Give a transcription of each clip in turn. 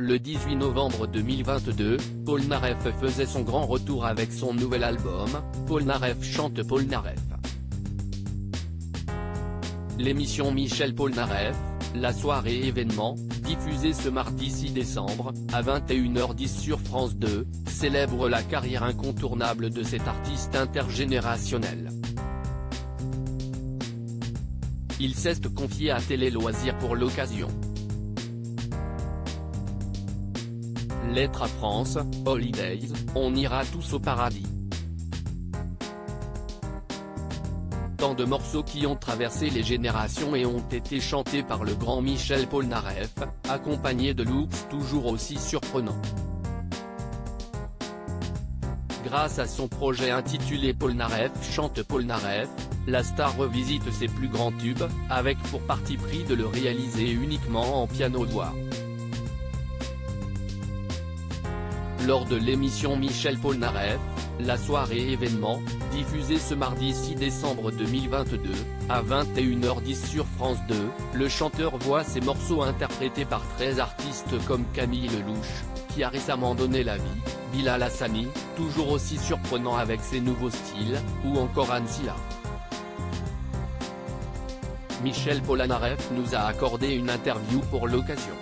Le 18 novembre 2022, Polnareff faisait son grand retour avec son nouvel album, Polnareff chante Polnareff. L'émission Michel Polnareff, la soirée événement, diffusée ce mardi 6 décembre, à 21h10 sur France 2, célèbre la carrière incontournable de cet artiste intergénérationnel. Il s'est confié à Télé Loisirs pour l'occasion. Lettre à France, Holidays, on ira tous au paradis. Tant de morceaux qui ont traversé les générations et ont été chantés par le grand Michel Polnareff, accompagné de looks toujours aussi surprenants. Grâce à son projet intitulé Polnareff chante Polnareff, la star revisite ses plus grands tubes, avec pour parti pris de le réaliser uniquement en piano-voix. Lors de l'émission Michel Polnareff, la soirée événement, diffusée ce mardi 6 décembre 2022, à 21h10 sur France 2, le chanteur voit ses morceaux interprétés par 13 artistes comme Camille Lelouch, qui a récemment donné la vie, Bilal Hassani, toujours aussi surprenant avec ses nouveaux styles, ou encore Anne Silla. Michel Polnareff nous a accordé une interview pour l'occasion.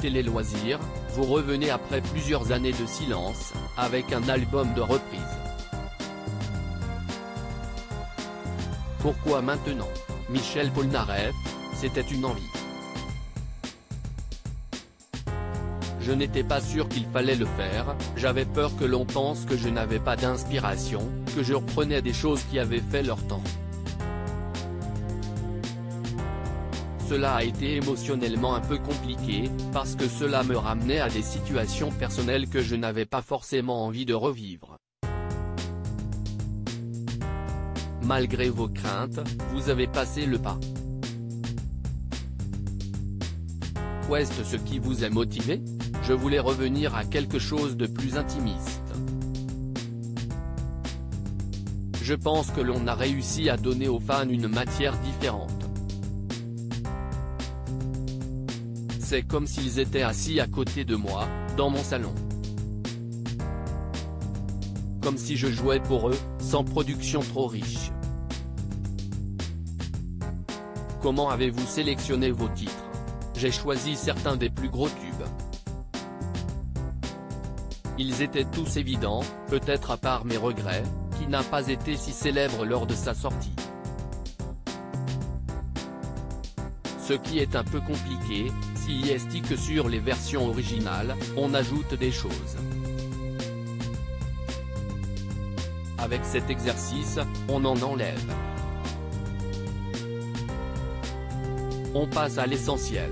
Télé Loisirs, vous revenez après plusieurs années de silence, avec un album de reprise. Pourquoi maintenant? Michel Polnareff, c'était une envie. Je n'étais pas sûr qu'il fallait le faire, j'avais peur que l'on pense que je n'avais pas d'inspiration, que je reprenais des choses qui avaient fait leur temps. Cela a été émotionnellement un peu compliqué, parce que cela me ramenait à des situations personnelles que je n'avais pas forcément envie de revivre. Malgré vos craintes, vous avez passé le pas. Qu'est-ce ce qui vous a motivé? Je voulais revenir à quelque chose de plus intimiste. Je pense que l'on a réussi à donner aux fans une matière différente. C'est comme s'ils étaient assis à côté de moi, dans mon salon. Comme si je jouais pour eux, sans production trop riche. Comment avez-vous sélectionné vos titres? J'ai choisi certains des plus gros tubes. Ils étaient tous évidents, peut-être à part Mes regrets, qui n'a pas été si célèbre lors de sa sortie. Ce qui est un peu compliqué, si est que sur les versions originales, on ajoute des choses. Avec cet exercice, on en enlève. On passe à l'essentiel.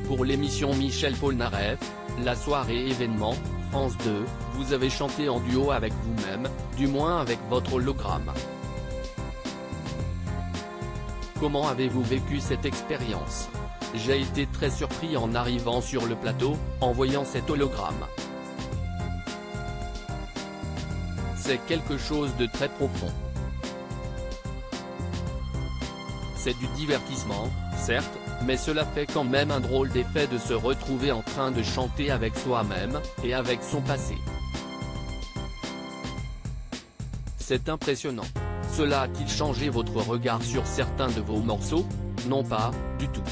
Pour l'émission Michel Polnareff, la soirée événement, France 2, vous avez chanté en duo avec vous-même, du moins avec votre hologramme. Comment avez-vous vécu cette expérience? J'ai été très surpris en arrivant sur le plateau, en voyant cet hologramme. C'est quelque chose de très profond. C'est du divertissement, certes, mais cela fait quand même un drôle d'effet de se retrouver en train de chanter avec soi-même, et avec son passé. C'est impressionnant. Cela a-t-il changé votre regard sur certains de vos morceaux? Non, pas du tout.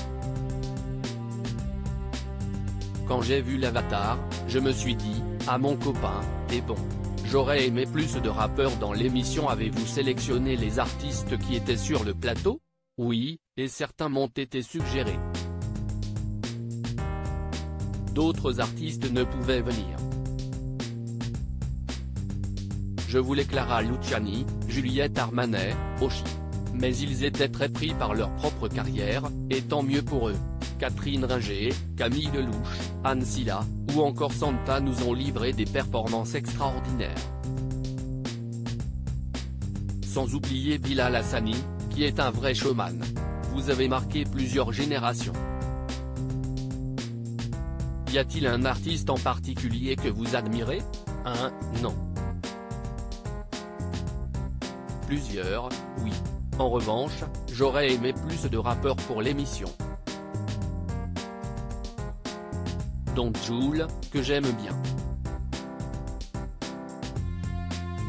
Quand j'ai vu l'Avatar, je me suis dit, à mon copain, t'es bon. J'aurais aimé plus de rappeurs dans l'émission. Avez-vous sélectionné les artistes qui étaient sur le plateau? Oui, et certains m'ont été suggérés. D'autres artistes ne pouvaient venir. Je voulais Clara Luciani, Juliette Armanet, Ochi. Mais ils étaient très pris par leur propre carrière, et tant mieux pour eux. Catherine Ringer, Camille Lelouch, Anne Silla, ou encore Santa nous ont livré des performances extraordinaires. Sans oublier Bilal Hassani, qui est un vrai showman. Vous avez marqué plusieurs générations. Y a-t-il un artiste en particulier que vous admirez? Non. Plusieurs, oui. En revanche, j'aurais aimé plus de rappeurs pour l'émission. dont Jul, que j'aime bien.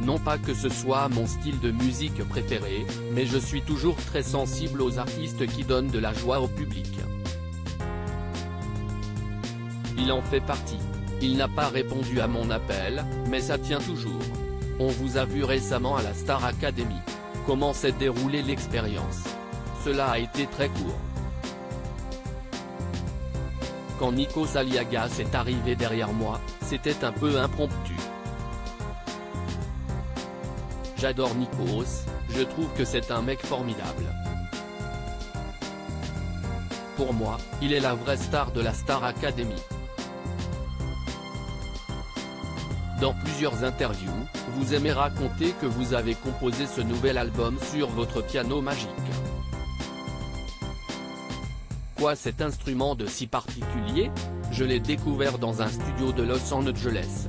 Non pas que ce soit mon style de musique préféré, mais je suis toujours très sensible aux artistes qui donnent de la joie au public. Il en fait partie. Il n'a pas répondu à mon appel, mais ça tient toujours. On vous a vu récemment à la Star Academy. Comment s'est déroulée l'expérience? Cela a été très court. Quand Nikos Aliagas est arrivé derrière moi, c'était un peu impromptu. J'adore Nikos, je trouve que c'est un mec formidable. Pour moi, il est la vraie star de la Star Academy. Dans plusieurs interviews, vous aimez raconter que vous avez composé ce nouvel album sur votre piano magique. Quoi, cet instrument de si particulier? Je l'ai découvert dans un studio de Los Angeles.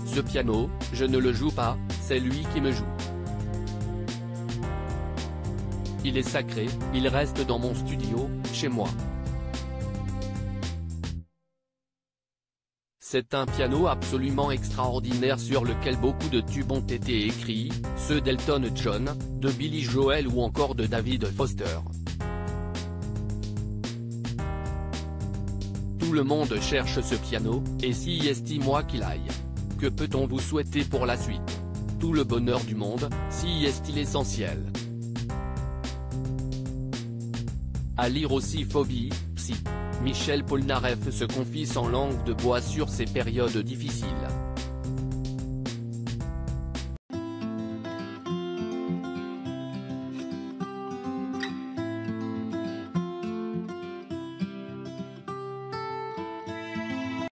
Ce piano, je ne le joue pas, c'est lui qui me joue. Il est sacré, il reste dans mon studio, chez moi. C'est un piano absolument extraordinaire sur lequel beaucoup de tubes ont été écrits, ceux d'Elton John, de Billy Joel ou encore de David Foster. Tout le monde cherche ce piano, et si est-il qu'il aille. Que peut-on vous souhaiter pour la suite? Tout le bonheur du monde, si est-il essentiel. À lire aussi Phobie, Psy. Michel Polnareff se confie sans langue de bois sur ses périodes difficiles.